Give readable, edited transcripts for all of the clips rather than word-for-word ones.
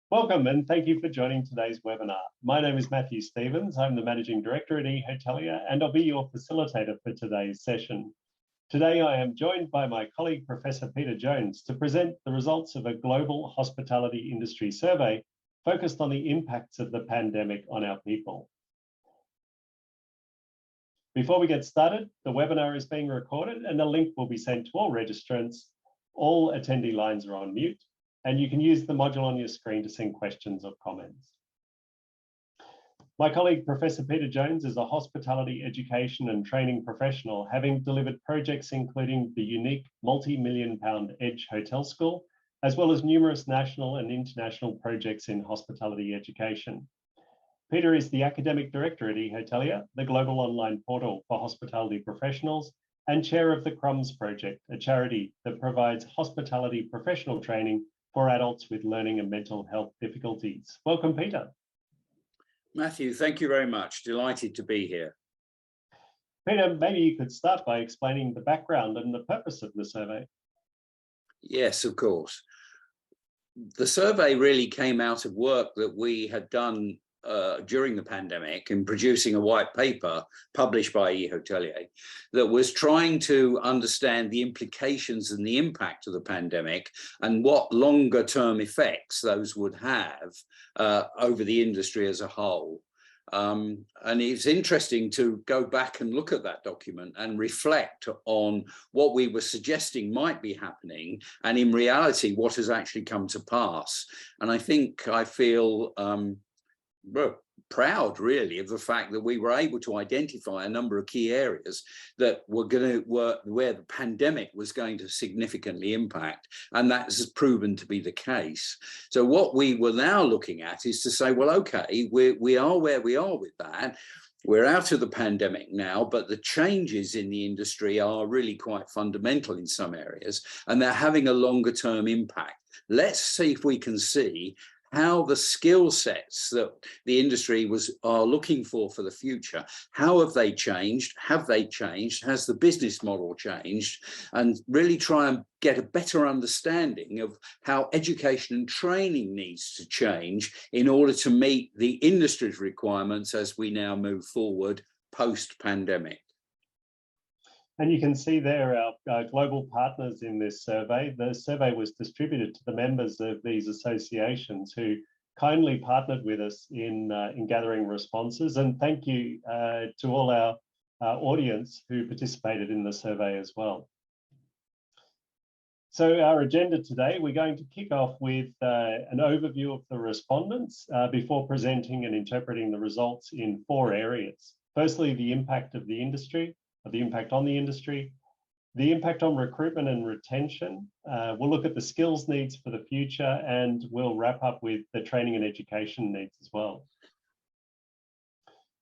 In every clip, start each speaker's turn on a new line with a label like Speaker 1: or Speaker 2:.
Speaker 1: Welcome and thank you for joining today's webinar. My name is Matthew Stevens. I'm the Managing Director at eHotelier and I'll be your facilitator for today's session. Today I am joined by my colleague Professor Peter Jones to present the results of a global hospitality industry survey focused on the impacts of the pandemic on our people. Before we get started, the webinar is being recorded and the link will be sent to all registrants. All attendee lines are on mute. And you can use the module on your screen to send questions or comments. My colleague, Professor Peter Jones, is a hospitality education and training professional, having delivered projects including the unique multi-million-pound Edge Hotel School, as well as numerous national and international projects in hospitality education. Peter is the Academic Director at eHotelier, the global online portal for hospitality professionals, and chair of the Crumbs Project, a charity that provides hospitality professional training for adults with learning and mental health difficulties. Welcome, Peter.
Speaker 2: Matthew, thank you very much. Delighted to be here.
Speaker 1: Peter, maybe you could start by explaining the background and the purpose of the survey.
Speaker 2: Yes, of course. The survey really came out of work that we had done during the pandemic in producing a white paper published by eHotelier that was trying to understand the implications and the impact of the pandemic and what longer term effects those would have over the industry as a whole. And it's interesting to go back and look at that document and reflect on what we were suggesting might be happening and in reality what has actually come to pass. And I think I feel proud really of the fact that we were able to identify a number of key areas that were where the pandemic was going to significantly impact, and that has proven to be the case. So what we were now looking at is to say, well, okay, we are where we are with that. We're out of the pandemic now, but the changes in the industry are really quite fundamental in some areas, and they're having a longer term impact. Let's see if we can see how the skill sets that the industry are looking for the future, how have they changed? Have they changed? Has the business model changed? And really try and get a better understanding of how education and training needs to change in order to meet the industry's requirements as we now move forward post-pandemic.
Speaker 1: And you can see there our global partners in this survey. The survey was distributed to the members of these associations who kindly partnered with us in gathering responses. And thank you to all our audience who participated in the survey as well. So our agenda today, we're going to kick off with an overview of the respondents before presenting and interpreting the results in 4 areas. Firstly, the impact of the industry, the impact on the industry, the impact on recruitment and retention. We'll look at the skills needs for the future, and we'll wrap up with the training and education needs as well.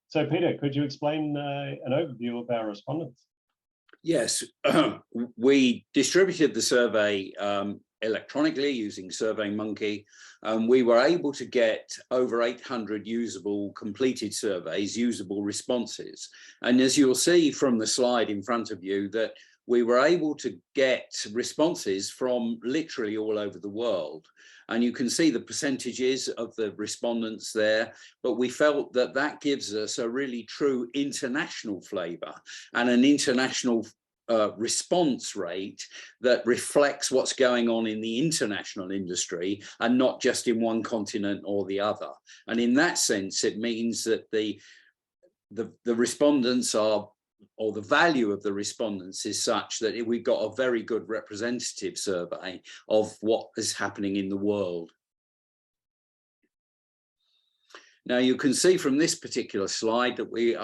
Speaker 1: So Peter, could you explain an overview of our respondents?
Speaker 2: Yes, we distributed the survey electronically using SurveyMonkey. We were able to get over 800 usable completed surveys, usable responses. And as you'll see from the slide in front of you, that we were able to get responses from literally all over the world. And you can see the percentages of the respondents there, but we felt that that gives us a really true international flavor and an international response rate that reflects what's going on in the international industry and not just in one continent or the other. And in that sense, it means that the respondents are, or the value of the respondents is such that we've got a very good representative survey of what is happening in the world. Now you can see from this particular slide that we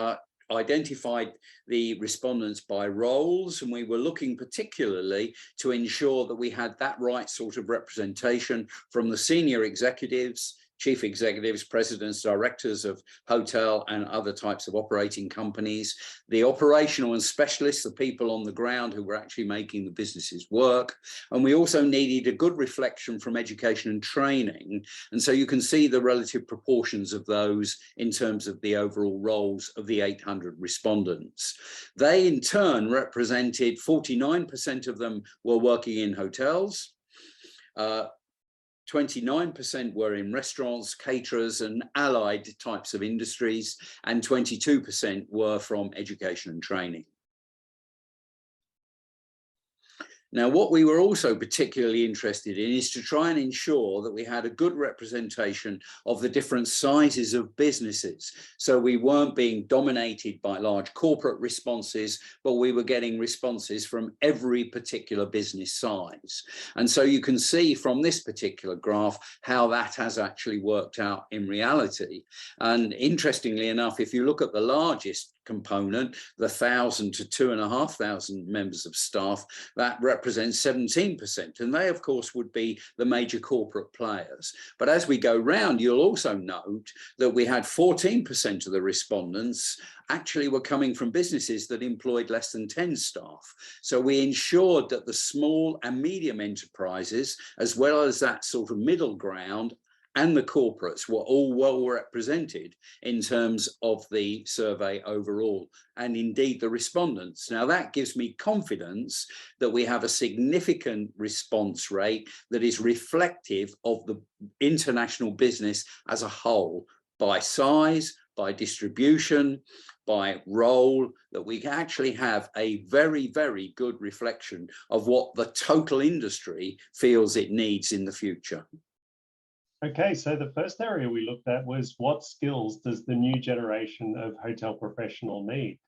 Speaker 2: identified the respondents by roles, and we were looking particularly to ensure that we had that right sort of representation from the senior executives, chief executives, presidents, directors of hotel and other types of operating companies, the operational and specialists, the people on the ground who were actually making the businesses work. And we also needed a good reflection from education and training. And so you can see the relative proportions of those in terms of the overall roles of the 800 respondents. They in turn represented 49% of them were working in hotels, 29% were in restaurants, caterers and allied types of industries, and 22% were from education and training. Now, what we were also particularly interested in is to try and ensure that we had a good representation of the different sizes of businesses. So we weren't being dominated by large corporate responses, but we were getting responses from every particular business size. And so you can see from this particular graph how that has actually worked out in reality. And interestingly enough, if you look at the largest component, the 1,000 to 2,500 members of staff, that represents 17%. And they, of course, would be the major corporate players. But as we go round, you'll also note that we had 14% of the respondents actually were coming from businesses that employed less than 10 staff. So we ensured that the small and medium enterprises, as well as that sort of middle ground, and the corporates were all well represented in terms of the survey overall, and indeed the respondents. Now that gives me confidence that we have a significant response rate that is reflective of the international business as a whole, by size, by distribution, by role, that we actually have a very, very good reflection of what the total industry feels it needs in the future.
Speaker 1: Okay, so the first area we looked at was what skills does the new generation of hotel professional need?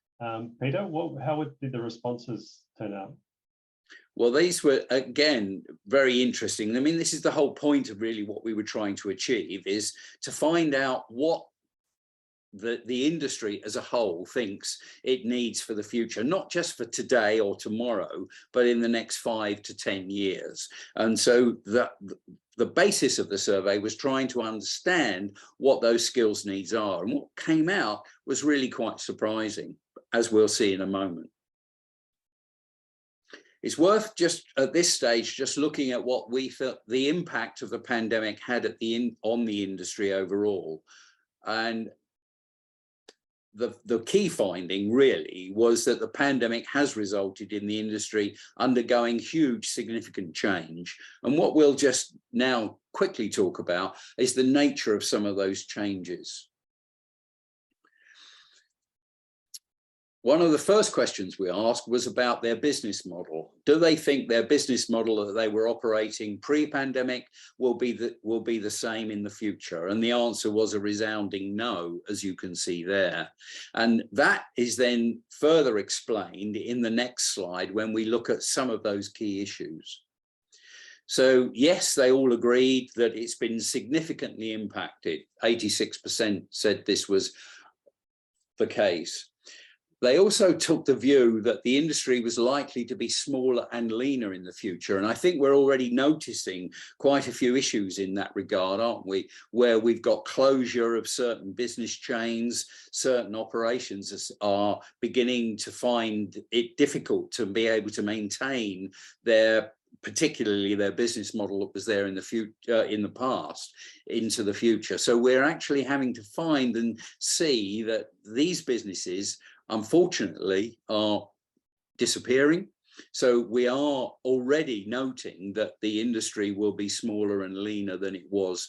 Speaker 1: Peter, how did the responses turn out?
Speaker 2: Well, these were, again, very interesting. I mean, this is the whole point of really what we were trying to achieve, is to find out what the industry as a whole thinks it needs for the future, not just for today or tomorrow, but in the next 5 to 10 years. And so the basis of the survey was trying to understand what those skills needs are. And what came out was really quite surprising, as we'll see in a moment. It's worth just at this stage just looking at what we thought the impact of the pandemic had on the industry overall. And the key finding really was that the pandemic has resulted in the industry undergoing huge significant change. And what we'll just now quickly talk about is the nature of some of those changes. One of the first questions we asked was about their business model. Do they think their business model that they were operating pre-pandemic will be the same in the future? And the answer was a resounding no, as you can see there. And that is then further explained in the next slide when we look at some of those key issues. So yes, they all agreed that it's been significantly impacted. 86% said this was the case. They also took the view that the industry was likely to be smaller and leaner in the future. And I think we're already noticing quite a few issues in that regard, aren't we? Where we've got closure of certain business chains, certain operations are beginning to find it difficult to be able to maintain particularly their business model that was there in the future, in the past, into the future. So we're actually having to find and see that these businesses, unfortunately, are disappearing. So we are already noting that the industry will be smaller and leaner than it was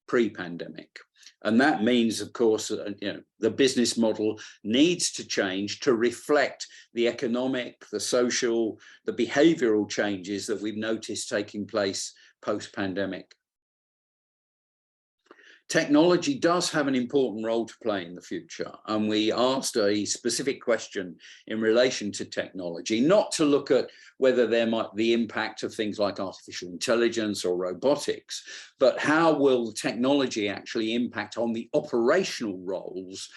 Speaker 2: pre-pandemic. And that means, of course, the business model needs to change to reflect the economic, the social, the behavioral changes that we've noticed taking place post-pandemic. Technology does have an important role to play in the future, and we asked a specific question in relation to technology, not to look at whether there might be the impact of things like artificial intelligence or robotics, but how will technology actually impact on the operational roles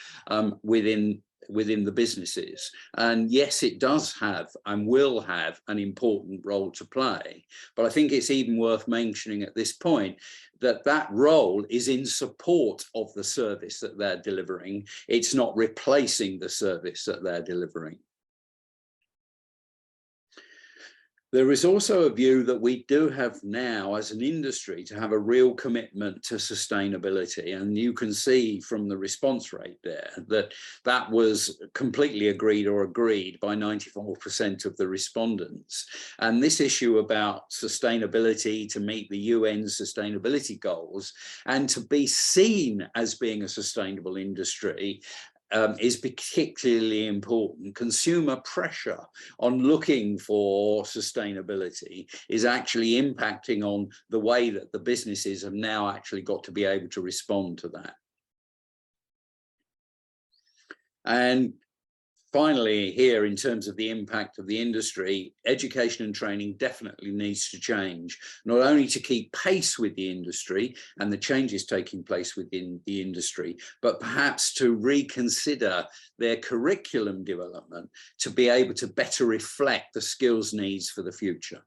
Speaker 2: within the businesses. And yes, it does have and will have an important role to play. But I think it's even worth mentioning at this point that that role is in support of the service that they're delivering. It's not replacing the service that they're delivering. There is also a view that we do have now as an industry to have a real commitment to sustainability. And you can see from the response rate there that that was completely agreed by 94% of the respondents. And this issue about sustainability to meet the UN sustainability goals and to be seen as being a sustainable industry is particularly important. Consumer pressure on looking for sustainability is actually impacting on the way that the businesses have now actually got to be able to respond to that. And finally, here, in terms of the impact of the industry, education and training definitely needs to change, not only to keep pace with the industry and the changes taking place within the industry, but perhaps to reconsider their curriculum development to be able to better reflect the skills needs for the future.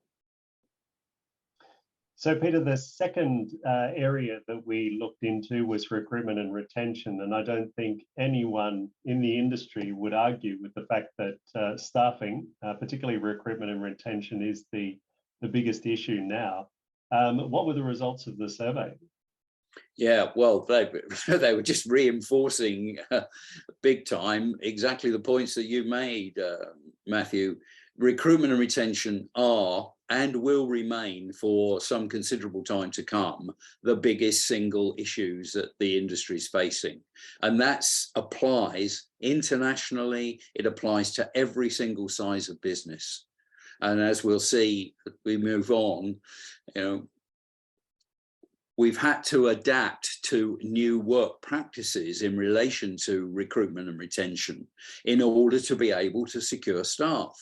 Speaker 1: So Peter, the second area that we looked into was recruitment and retention. And I don't think anyone in the industry would argue with the fact that staffing, particularly recruitment and retention, is the biggest issue now. What were the results of the survey?
Speaker 2: Yeah, well, they were just reinforcing big time exactly the points that you made, Matthew. Recruitment and retention are and will remain for some considerable time to come the biggest single issues that the industry is facing. And that applies internationally, it applies to every single size of business. And as we'll see, we move on, you know, we've had to adapt to new work practices in relation to recruitment and retention in order to be able to secure staff.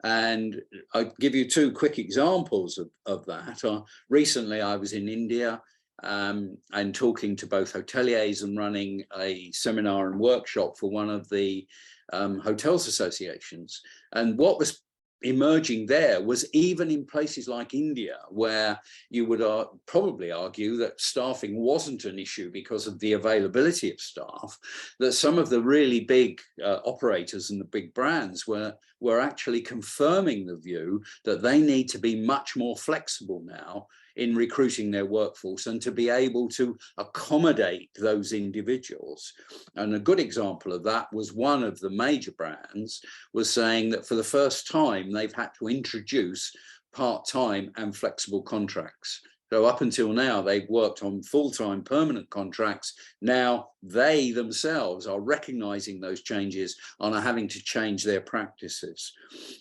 Speaker 2: And I'll give you two quick examples of that. Recently, I was in India and talking to both hoteliers and running a seminar and workshop for one of the hotels associations. And what was emerging there was, even in places like India, where you would probably argue that staffing wasn't an issue because of the availability of staff, that some of the really big operators and the big brands were actually confirming the view that they need to be much more flexible now in recruiting their workforce and to be able to accommodate those individuals. And a good example of that was one of the major brands was saying that for the first time, they've had to introduce part-time and flexible contracts. So up until now, they've worked on full-time permanent contracts. Now they themselves are recognizing those changes and are having to change their practices.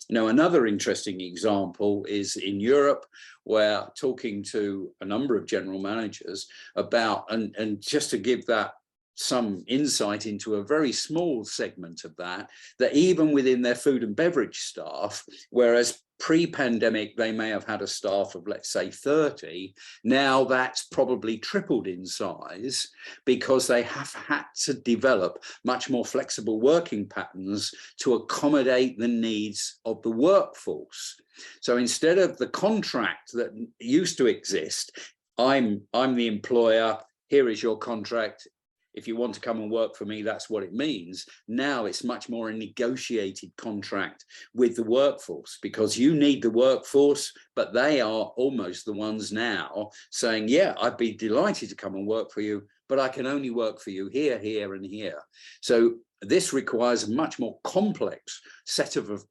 Speaker 2: Now, another interesting example is in Europe, where talking to a number of general managers about, and just to give that some insight into a very small segment of that even within their food and beverage staff, whereas pre-pandemic they may have had a staff of, let's say, 30, now that's probably tripled in size because they have had to develop much more flexible working patterns to accommodate the needs of the workforce. So instead of the contract that used to exist, I'm the employer, here is your contract. If you want to come and work for me, that's what it means. Now it's much more a negotiated contract with the workforce, because you need the workforce, but they are almost the ones now saying, yeah, I'd be delighted to come and work for you, but I can only work for you here, here, and here. So this requires a much more complex set of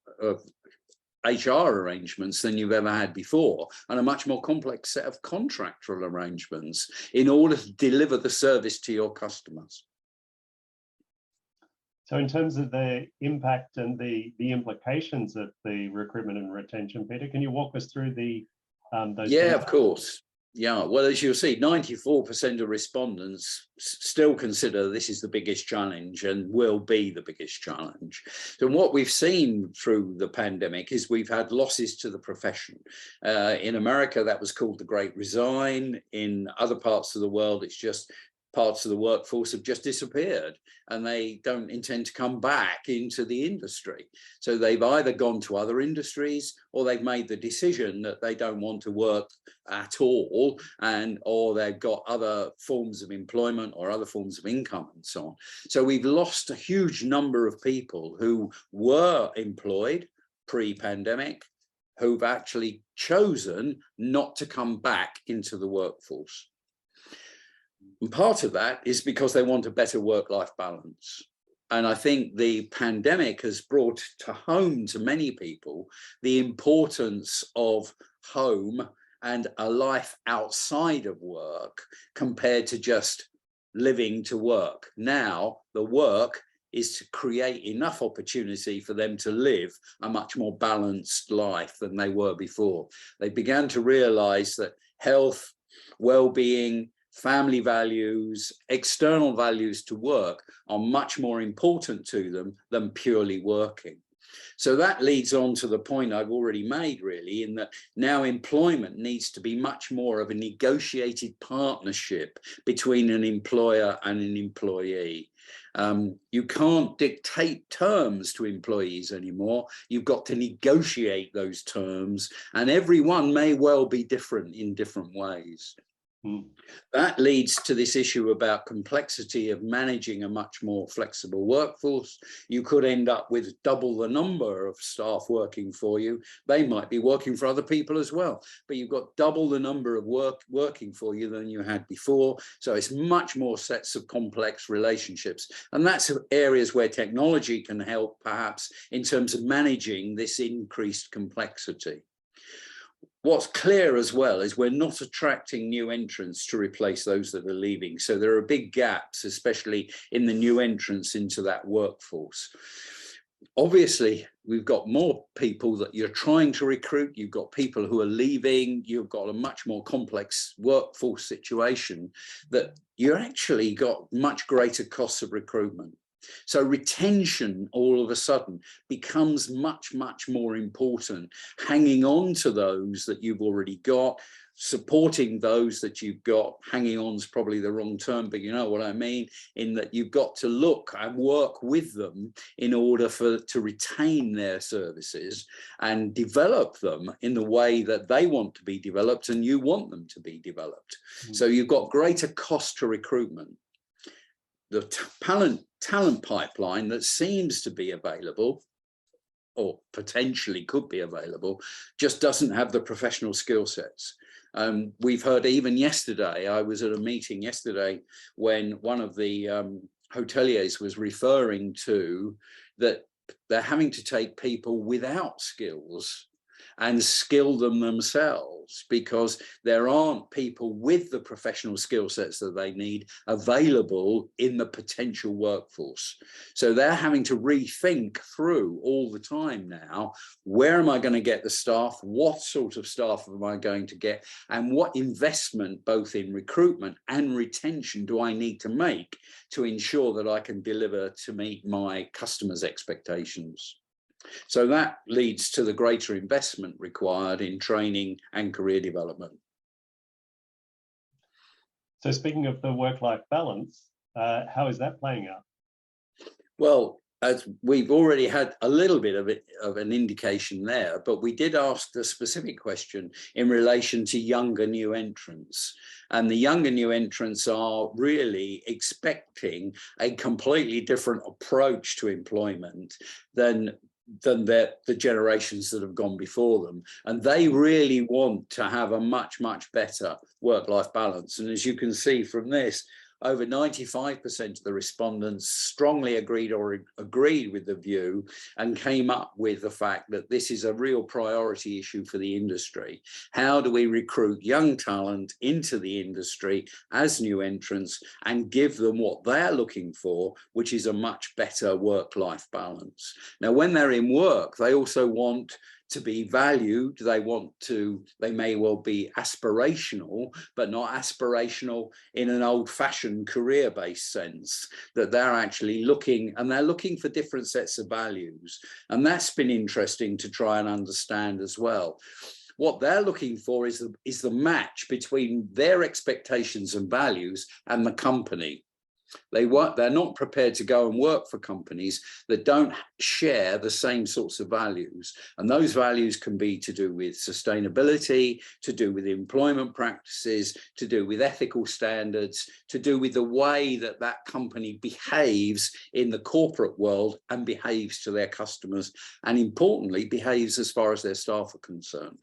Speaker 2: HR arrangements than you've ever had before, and a much more complex set of contractual arrangements in order to deliver the service to your customers.
Speaker 1: So in terms of the impact and the implications of the recruitment and retention, Peter, can you walk us through those?
Speaker 2: Yeah, of course. Yeah, well, as you'll see, 94% of respondents still consider this is the biggest challenge and will be the biggest challenge. So what we've seen through the pandemic is we've had losses to the profession. In America, that was called the Great Resign. In other parts of the world, it's just parts of the workforce have just disappeared and they don't intend to come back into the industry. So they've either gone to other industries or they've made the decision that they don't want to work at all, or they've got other forms of employment or other forms of income and so on. So we've lost a huge number of people who were employed pre-pandemic, who've actually chosen not to come back into the workforce. And part of that is because they want a better work-life balance. And I think the pandemic has brought to home to many people the importance of home and a life outside of work compared to just living to work. Now, the work is to create enough opportunity for them to live a much more balanced life than they were before. They began to realize that health, well-being, family values, external values to work are much more important to them than purely working. So that leads on to the point I've already made, really, in that now employment needs to be much more of a negotiated partnership between an employer and an employee. You can't dictate terms to employees anymore. You've got to negotiate those terms, and everyone may well be different in different ways. That leads to this issue about complexity of managing a much more flexible workforce. You could end up with double the number of staff working for you. They might be working for other people as well, but you've got double the number of working for you than you had before. So it's much more sets of complex relationships. And that's areas where technology can help, perhaps, in terms of managing this increased complexity. What's clear as well is we're not attracting new entrants to replace those that are leaving. So there are big gaps, especially in the new entrants into that workforce. Obviously, we've got more people that you're trying to recruit. You've got people who are leaving. You've got a much more complex workforce situation that you actually got much greater costs of recruitment. So retention all of a sudden becomes much, much more important. Hanging on to those that you've already got, supporting those that you've got, hanging on is probably the wrong term, but you know what I mean, in that you've got to look and work with them in order to retain their services and develop them in the way that they want to be developed and you want them to be developed. So you've got greater cost to recruitment. The talent pipeline that seems to be available or potentially could be available just doesn't have the professional skill sets. We've heard even yesterday, I was at a meeting yesterday when one of the hoteliers was referring to that they're having to take people without skills and skill them themselves because there aren't people with the professional skill sets that they need available in the potential workforce. So they're having to rethink through all the time now, where am I going to get the staff? What sort of staff am I going to get? And what investment, both in recruitment and retention, do I need to make to ensure that I can deliver to meet my customers' expectations? So that leads to the greater investment required in training and career development.
Speaker 1: So speaking of the work-life balance, how is that playing out?
Speaker 2: Well, as we've already had a little bit of an indication there, but we did ask the specific question in relation to younger new entrants. And the younger new entrants are really expecting a completely different approach to employment than the generations that have gone before them. And they really want to have a much, much better work-life balance. And as you can see from this, over 95% of the respondents strongly agreed with the view and came up with the fact that this is a real priority issue for the industry. How do we recruit young talent into the industry as new entrants and give them what they're looking for, which is a much better work-life balance? Now, when they're in work, they also want to be valued. They may well be aspirational, but not aspirational in an old-fashioned career-based sense, that they're actually looking, and they're looking for different sets of values. And that's been interesting to try and understand as well. What they're looking for is the match between their expectations and values and the company. They're not prepared to go and work for companies that don't share the same sorts of values. And those values can be to do with sustainability, to do with employment practices, to do with ethical standards, to do with the way that that company behaves in the corporate world and behaves to their customers, and importantly, behaves as far as their staff are concerned.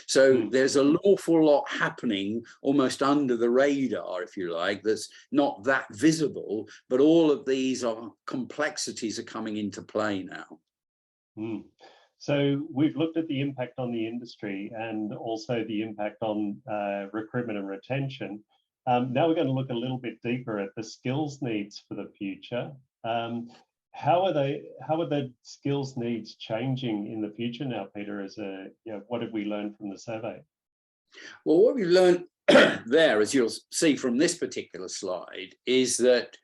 Speaker 2: So there's an awful lot happening almost under the radar, if you like, that's not that visible, but all of these complexities are coming into play now.
Speaker 1: So we've looked at the impact on the industry and also the impact on recruitment and retention. Now we're going to look a little bit deeper at the skills needs for the future. How are the skills needs changing in the future now, Peter? What did we learn from the survey?
Speaker 2: Well, what we learned there, as you'll see from this particular slide, is that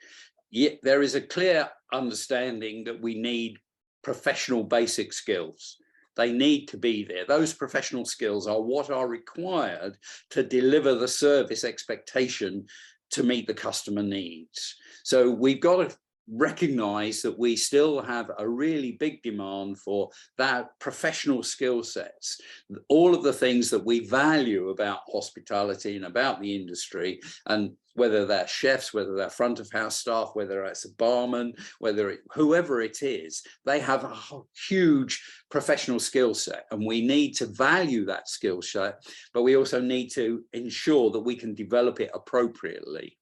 Speaker 2: there is a clear understanding that we need professional basic skills. They need to be there. Those professional skills are what are required to deliver the service expectation to meet the customer needs. So we've got to recognize that we still have a really big demand for that professional skill sets, all of the things that we value about hospitality and about the industry, and whether they're chefs, whether they're front of house staff, whether it's a barman, whoever it is, they have a huge professional skill set, and we need to value that skill set, but we also need to ensure that we can develop it appropriately.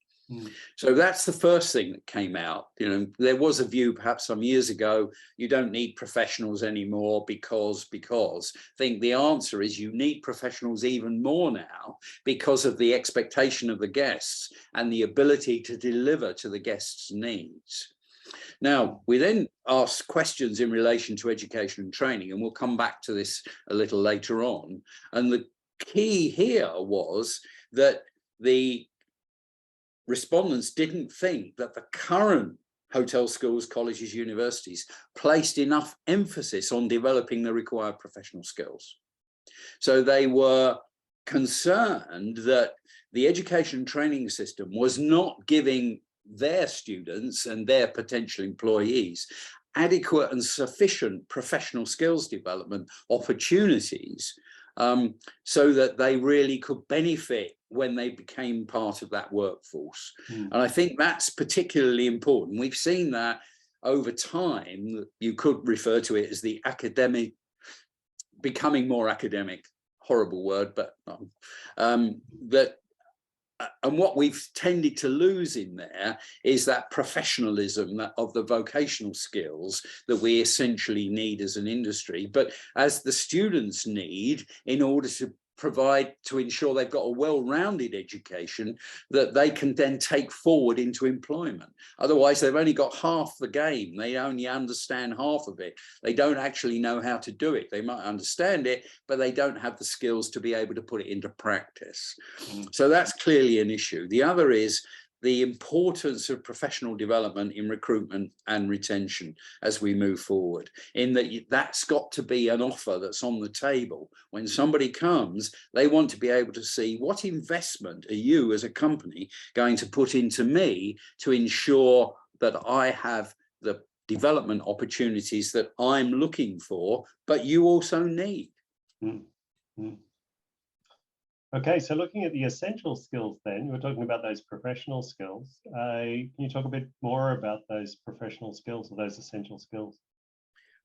Speaker 2: So that's the first thing that came out. You know, there was a view perhaps some years ago, you don't need professionals anymore because I think the answer is you need professionals even more now because of the expectation of the guests and the ability to deliver to the guests' needs. Now, we then asked questions in relation to education and training, and we'll come back to this a little later on. And the key here was that the respondents didn't think that the current hotel schools, colleges, universities placed enough emphasis on developing the required professional skills. So they were concerned that the education and training system was not giving their students and their potential employees adequate and sufficient professional skills development opportunities so that they really could benefit when they became part of that workforce. And I think that's particularly important. We've seen that over time. You could refer to it as the academic, becoming more academic, horrible word, but and what we've tended to lose in there is that professionalism of the vocational skills that we essentially need as an industry, but as the students need in order to provide, to ensure they've got a well-rounded education that they can then take forward into employment. Otherwise, they've only got half the game. They only understand half of it. They don't actually know how to do it. They might understand it, but they don't have the skills to be able to put it into practice. So that's clearly an issue. The other is the importance of professional development in recruitment and retention as we move forward, in that that's got to be an offer that's on the table. When somebody comes, they want to be able to see, what investment are you as a company going to put into me to ensure that I have the development opportunities that I'm looking for, but you also need.
Speaker 1: Okay, so looking at the essential skills then, we're talking about those professional skills. Can you talk a bit more about those professional skills or those essential skills?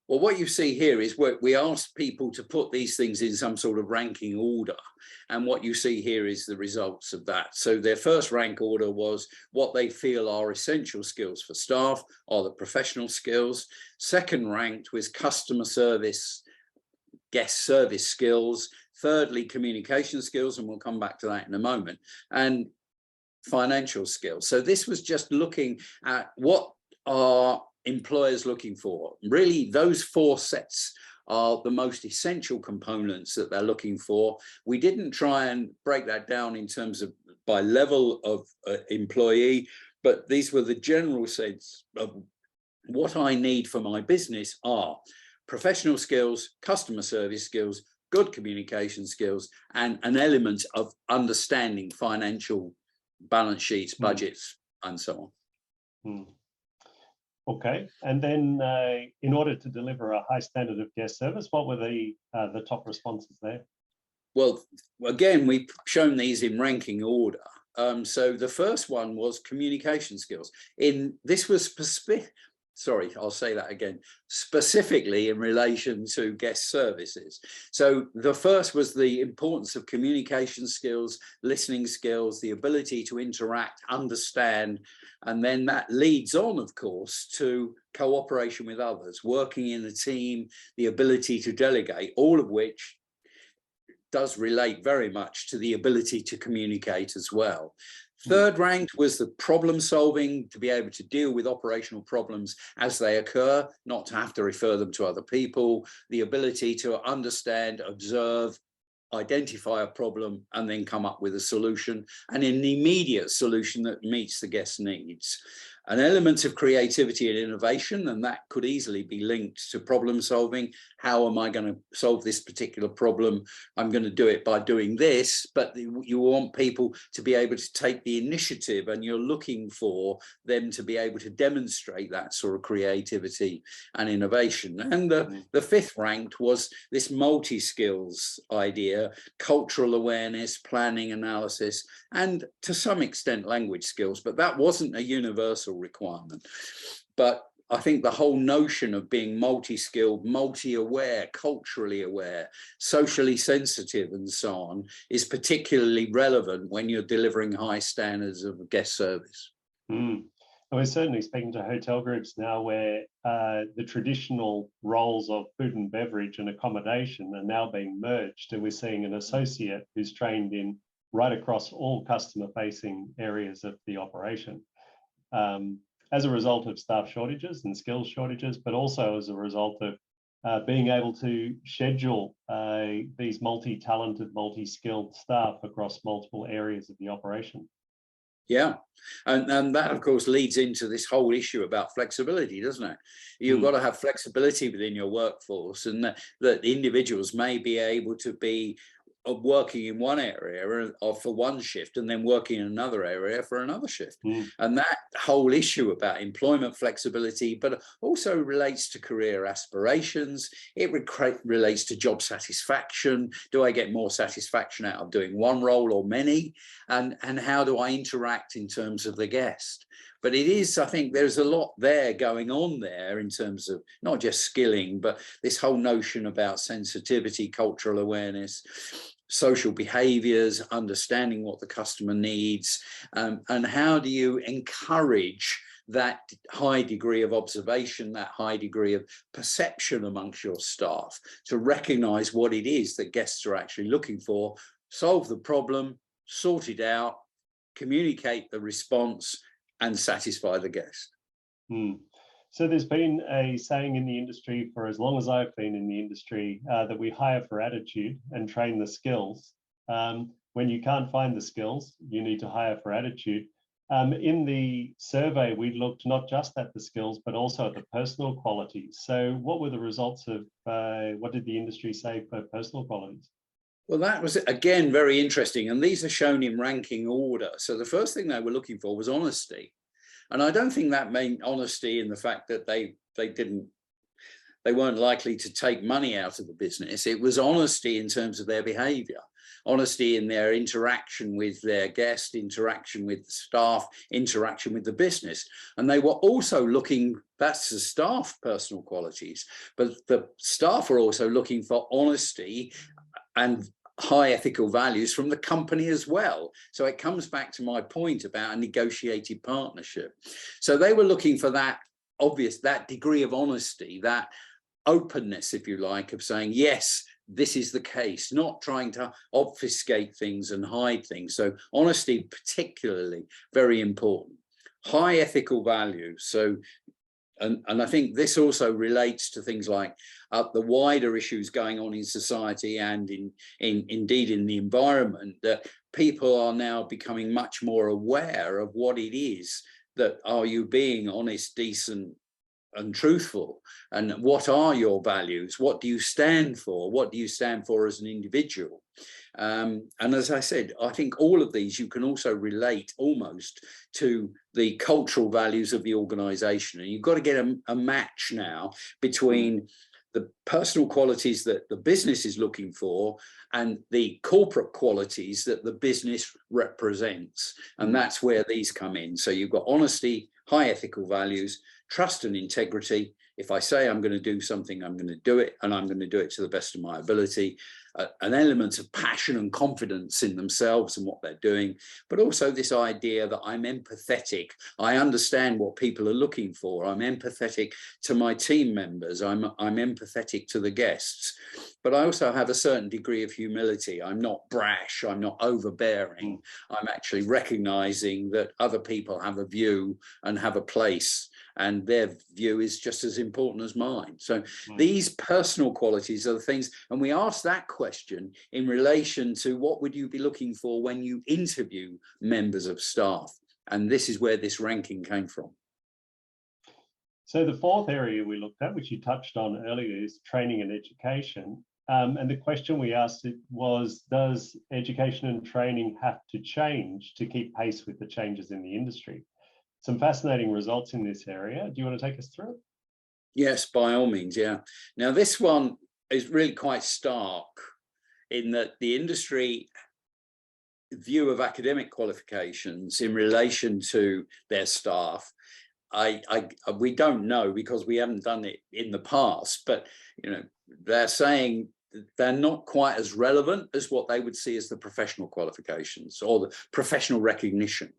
Speaker 2: Well, what you see here is we asked people to put these things in some sort of ranking order. And what you see here is the results of that. So their first rank order was what they feel are essential skills for staff, are the professional skills. Second ranked was customer service, guest service skills. Thirdly, communication skills, and we'll come back to that in a moment, and financial skills. So this was just looking at what are employers looking for. Really, those four sets are the most essential components that they're looking for. We didn't try and break that down in terms of by level of employee, but these were the general sense of what I need for my business are professional skills, customer service skills, good communication skills, and an element of understanding financial balance sheets, budgets, and so on.
Speaker 1: Hmm. Okay, and then in order to deliver a high standard of guest service, what were the top responses there?
Speaker 2: Well, again, we've shown these in ranking order. So the first one was communication skills. This was specific. Sorry, I'll say that again. Specifically in relation to guest services. So the first was the importance of communication skills, listening skills, the ability to interact, understand, and then that leads on, of course, to cooperation with others, working in a team, the ability to delegate, all of which does relate very much to the ability to communicate as well. Third ranked was the problem solving, to be able to deal with operational problems as they occur, not to have to refer them to other people, the ability to understand, observe, identify a problem, and then come up with a solution, and an immediate solution that meets the guest's needs. An element of creativity and innovation, and that could easily be linked to problem solving. How am I going to solve this particular problem? I'm going to do it by doing this, but you want people to be able to take the initiative, and you're looking for them to be able to demonstrate that sort of creativity and innovation. And the fifth ranked was this multi-skills idea, cultural awareness, planning, analysis, and to some extent language skills, but that wasn't a universal requirement. But I think the whole notion of being multi-skilled, multi-aware, culturally aware, socially sensitive, and so on is particularly relevant when you're delivering high standards of guest service.
Speaker 1: Mm. We're certainly speaking to hotel groups now where the traditional roles of food and beverage and accommodation are now being merged, and we're seeing an associate who's trained in right across all customer-facing areas of the operation. As a result of staff shortages and skills shortages, but also as a result of being able to schedule these multi-talented, multi-skilled staff across multiple areas of the operation.
Speaker 2: Yeah, and that, of course, leads into this whole issue about flexibility, doesn't it? You've got to have flexibility within your workforce, and that individuals may be able to be working in one area or for one shift and then working in another area for another shift. And that whole issue about employment flexibility, but also relates to career aspirations. It relates to job satisfaction. Do I get more satisfaction out of doing one role or many? And how do I interact in terms of the guest? But it is, I think there's a lot there going on there in terms of not just skilling, but this whole notion about sensitivity, cultural awareness, social behaviors, understanding what the customer needs, and how do you encourage that high degree of observation, that high degree of perception amongst your staff to recognize what it is that guests are actually looking for, solve the problem, sort it out, communicate the response, and satisfy the guest.
Speaker 1: So there's been a saying in the industry for as long as I've been in the industry that we hire for attitude and train the skills. When you can't find the skills, you need to hire for attitude. In the survey, we looked not just at the skills, but also at the personal qualities. So what were the results of, what did the industry say for personal qualities?
Speaker 2: Well, that was, again, very interesting. And these are shown in ranking order. So the first thing they were looking for was honesty. And I don't think that meant honesty in the fact that they weren't likely to take money out of the business. It was honesty in terms of their behavior, honesty in their interaction with their guest, interaction with the staff, interaction with the business. And they were also looking, that's the staff personal qualities, but the staff are also looking for honesty and high ethical values from the company as well. So it comes back to my point about a negotiated partnership. So they were looking for that that degree of honesty, that openness, if you like, of saying, yes, this is the case, not trying to obfuscate things and hide things. So honesty, particularly very important. High ethical values. So and I think this also relates to things like the wider issues going on in society and indeed in the environment, that people are now becoming much more aware of what it is that, are you being honest, decent, and truthful. And what are your values? What do you stand for? What do you stand for as an individual? And as I said, I think all of these you can also relate almost to the cultural values of the organization. And you've got to get a match now between the personal qualities that the business is looking for and the corporate qualities that the business represents. And that's where these come in. So you've got honesty, high ethical values, trust and integrity. If I say I'm going to do something, I'm going to do it, and I'm going to do it to the best of my ability. An element of passion and confidence in themselves and what they're doing, but also this idea that I'm empathetic. I understand what people are looking for. I'm empathetic to my team members. I'm empathetic to the guests, but I also have a certain degree of humility. I'm not brash. I'm not overbearing. I'm actually recognizing that other people have a view and have a place, and their view is just as important as mine. So these personal qualities are the things, and we ask that question in relation to what would you be looking for when you interview members of staff, and this is where this ranking came from.
Speaker 1: So the fourth area we looked at, which you touched on earlier, is training and education. And the question we asked was, does education and training have to change to keep pace with the changes in the industry? Some fascinating results in this area. Do you want to take us through it?
Speaker 2: Yes, by all means, yeah. Now, this one is really quite stark in that the industry view of academic qualifications in relation to their staff, we don't know because we haven't done it in the past, but they're saying they're not quite as relevant as what they would see as the professional qualifications or the professional recognition.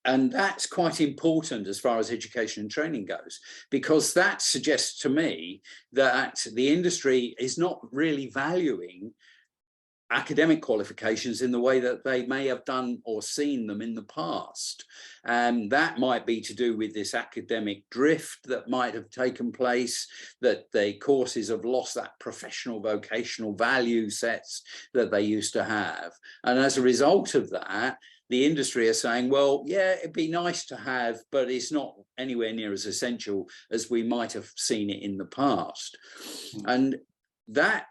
Speaker 2: And that's quite important as far as education and training goes, because that suggests to me that the industry is not really valuing academic qualifications in the way that they may have done or seen them in the past. And that might be to do with this academic drift that might have taken place, that the courses have lost that professional vocational value sets that they used to have. And as a result of that, the industry are saying, well, yeah, it'd be nice to have, but it's not anywhere near as essential as we might have seen it in the past. And that,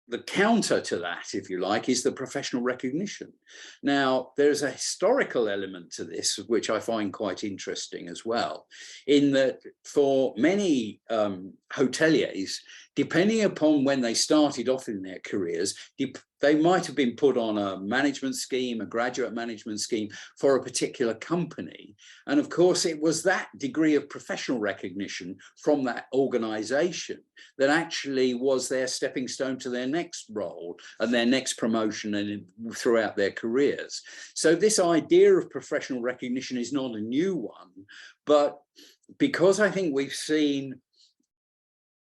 Speaker 2: the counter to that, if you like, is the professional recognition. Now, there's a historical element to this, which I find quite interesting as well, in that for many hoteliers, depending upon when they started off in their careers, they might have been put on a management scheme, a graduate management scheme for a particular company. And of course, it was that degree of professional recognition from that organization that actually was their stepping stone to their next role and their next promotion and throughout their careers. So this idea of professional recognition is not a new one, but because I think we've seen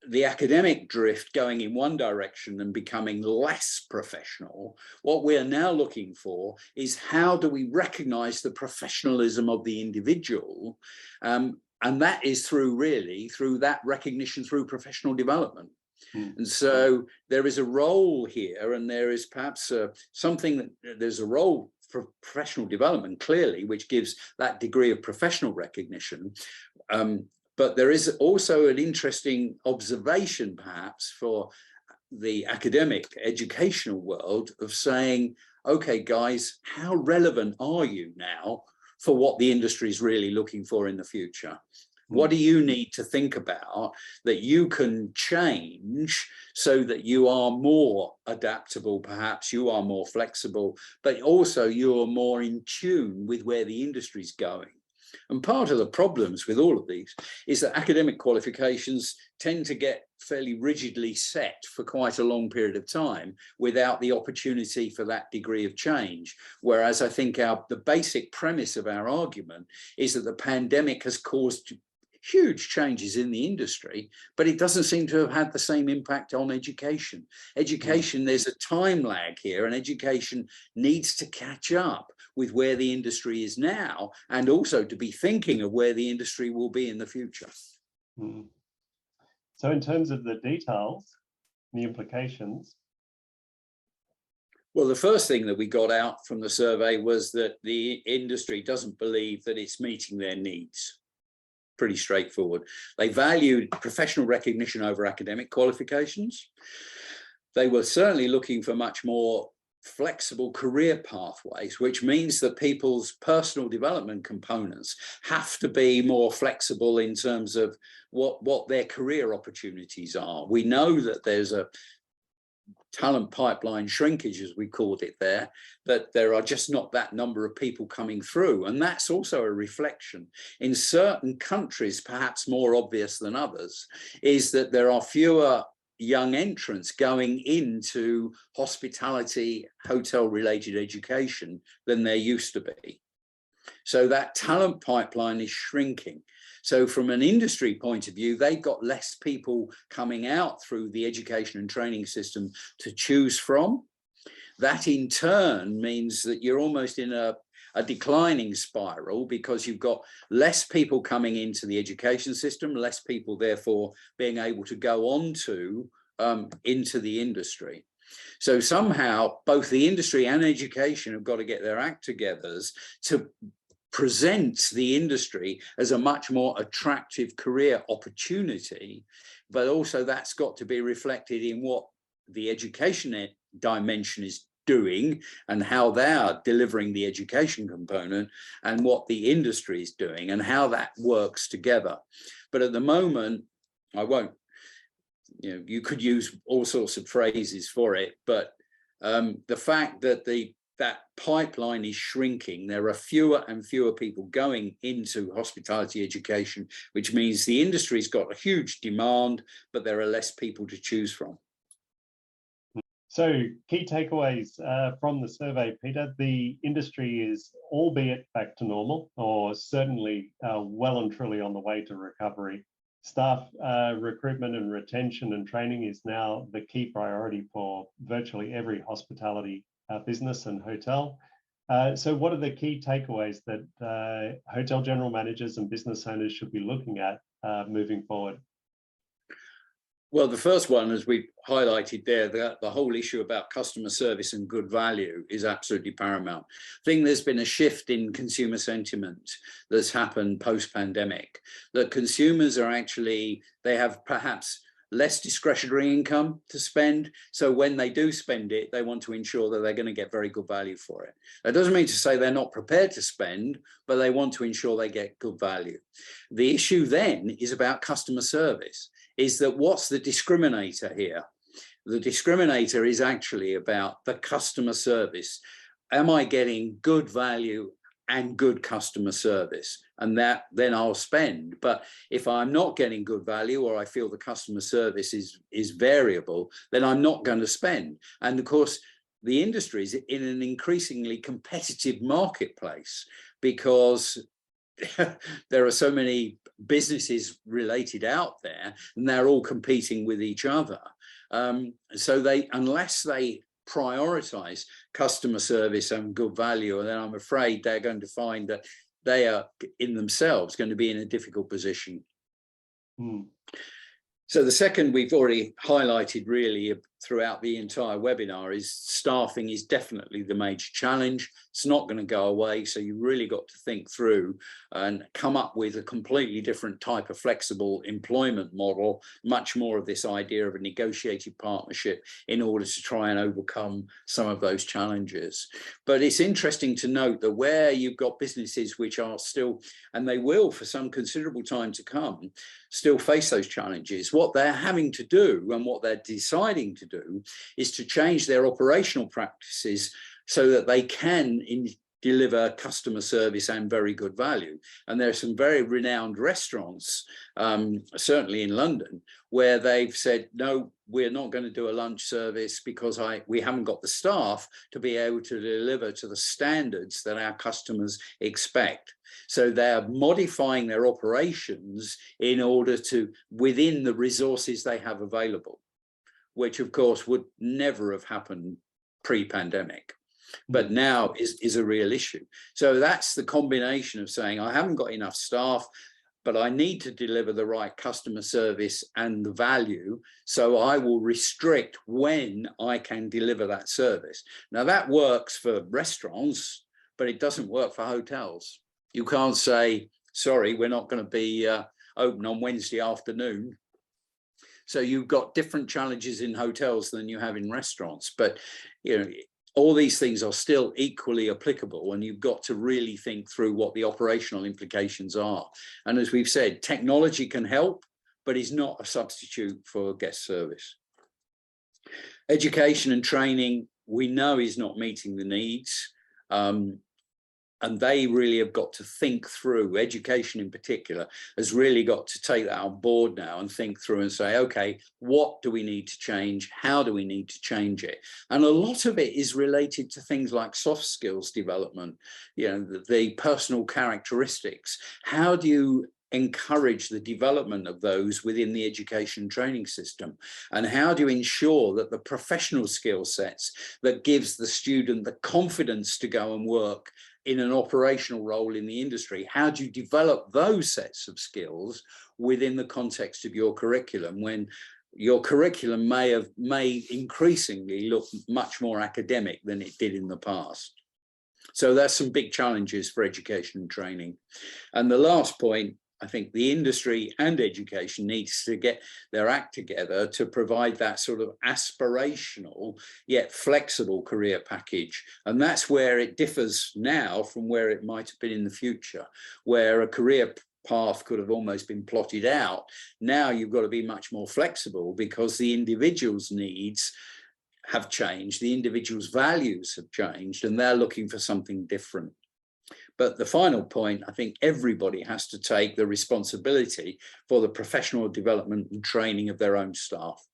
Speaker 2: the academic drift going in one direction and becoming less professional, what we're now looking for is how do we recognize the professionalism of the individual? And that is through that recognition through professional development. And so there is a role here, and there is perhaps there's a role for professional development, clearly, which gives that degree of professional recognition. But there is also an interesting observation, perhaps, for the academic educational world of saying, okay, guys, how relevant are you now for what the industry is really looking for in the future? What do you need to think about that you can change so that you are more adaptable, perhaps you are more flexible, but also you're more in tune with where the industry is going? And part of the problems with all of these is that academic qualifications tend to get fairly rigidly set for quite a long period of time without the opportunity for that degree of change. Whereas I think the basic premise of our argument is that the pandemic has caused huge changes in the industry, but it doesn't seem to have had the same impact on education. Education, there's a time lag here, and education needs to catch up with where the industry is now, and also to be thinking of where the industry will be in the future.
Speaker 1: So in terms of the details, the implications?
Speaker 2: Well, the first thing that we got out from the survey was that the industry doesn't believe that it's meeting their needs. pretty straightforward. They valued professional recognition over academic qualifications. They were certainly looking for much more flexible career pathways, which means that people's personal development components have to be more flexible in terms of what their career opportunities are. We know that there's a talent pipeline shrinkage, as we called it there, that there are just not that number of people coming through. And that's also a reflection in certain countries, perhaps more obvious than others, is that there are fewer young entrants going into hospitality, hotel related education than there used to be. So that talent pipeline is shrinking. So from an industry point of view, they've got less people coming out through the education and training system to choose from. That in turn means that you're almost in a declining spiral, because you've got less people coming into the education system, less people therefore being able to go on to into the industry. So somehow both the industry and education have got to get their act together to present the industry as a much more attractive career opportunity, but also that's got to be reflected in what the education dimension is doing and how they are delivering the education component, and what the industry is doing and how that works together. But at the moment, I won't, you could use all sorts of phrases for it, but the fact that that pipeline is shrinking, there are fewer and fewer people going into hospitality education, which means the industry's got a huge demand, but there are less people to choose from.
Speaker 1: So key takeaways from the survey, Peter: the industry is albeit back to normal, or certainly well and truly on the way to recovery. Staff recruitment and retention and training is now the key priority for virtually every hospitality business and hotel. So what are the key takeaways that hotel general managers and business owners should be looking at moving forward?
Speaker 2: Well, the first one, as we highlighted there, the whole issue about customer service and good value is absolutely paramount. I think there's been a shift in consumer sentiment that's happened post-pandemic, that consumers are actually, they have perhaps less discretionary income to spend. So when they do spend it, they want to ensure that they're going to get very good value for it. That doesn't mean to say they're not prepared to spend, but they want to ensure they get good value. The issue then is about customer service. Is that what's the discriminator here? The discriminator is actually about the customer service. Am I getting good value and good customer service? And that then I'll spend. But if I'm not getting good value, or I feel the customer service is variable, then I'm not going to spend. And of course, the industry is in an increasingly competitive marketplace, because there are so many businesses related out there, and they're all competing with each other. So unless they prioritize customer service and good value, then I'm afraid they're going to find that they are in themselves going to be in a difficult position. So the second we've already highlighted really throughout the entire webinar is staffing is definitely the major challenge. It's not going to go away. So you really got to think through and come up with a completely different type of flexible employment model, much more of this idea of a negotiated partnership in order to try and overcome some of those challenges. But it's interesting to note that where you've got businesses which are still, and they will for some considerable time to come, still face those challenges, what they're having to do and what they're deciding to do is to change their operational practices so that they can deliver customer service and very good value. And there are some very renowned restaurants, certainly in London, where they've said, no, we're not going to do a lunch service because we haven't got the staff to be able to deliver to the standards that our customers expect. So they're modifying their operations in order to, within the resources they have available, which of course would never have happened pre-pandemic, but now is a real issue. So that's the combination of saying, I haven't got enough staff, but I need to deliver the right customer service and the value. So I will restrict when I can deliver that service. Now that works for restaurants, but it doesn't work for hotels. You can't say sorry, we're not going to be open on Wednesday afternoon. So you've got different challenges in hotels than you have in restaurants, but you know, all these things are still equally applicable, and you've got to really think through what the operational implications are. And as we've said, technology can help, but is not a substitute for guest service. Education and training, we know, is not meeting the needs. And they really have got to think through, education in particular, has really got to take that on board now and think through and say, okay, what do we need to change? How do we need to change it? And a lot of it is related to things like soft skills development, you know, the personal characteristics. How do you encourage the development of those within the education training system? And how do you ensure that the professional skill sets that gives the student the confidence to go and work in an operational role in the industry, how do you develop those sets of skills within the context of your curriculum, when your curriculum may increasingly look much more academic than it did in the past? So that's some big challenges for education and training. And the last point, I think the industry and education needs to get their act together to provide that sort of aspirational yet flexible career package. And that's where it differs now from where it might have been in the future, where a career path could have almost been plotted out. Now you've got to be much more flexible because the individual's needs have changed, the individual's values have changed, and they're looking for something different. But the final point, I think everybody has to take the responsibility for the professional development and training of their own staff.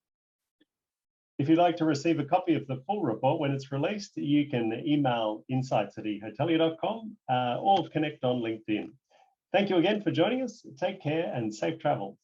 Speaker 1: If you'd like to receive a copy of the full report when it's released, you can email insights@eHotelier.com or connect on LinkedIn. Thank you again for joining us. Take care and safe travels.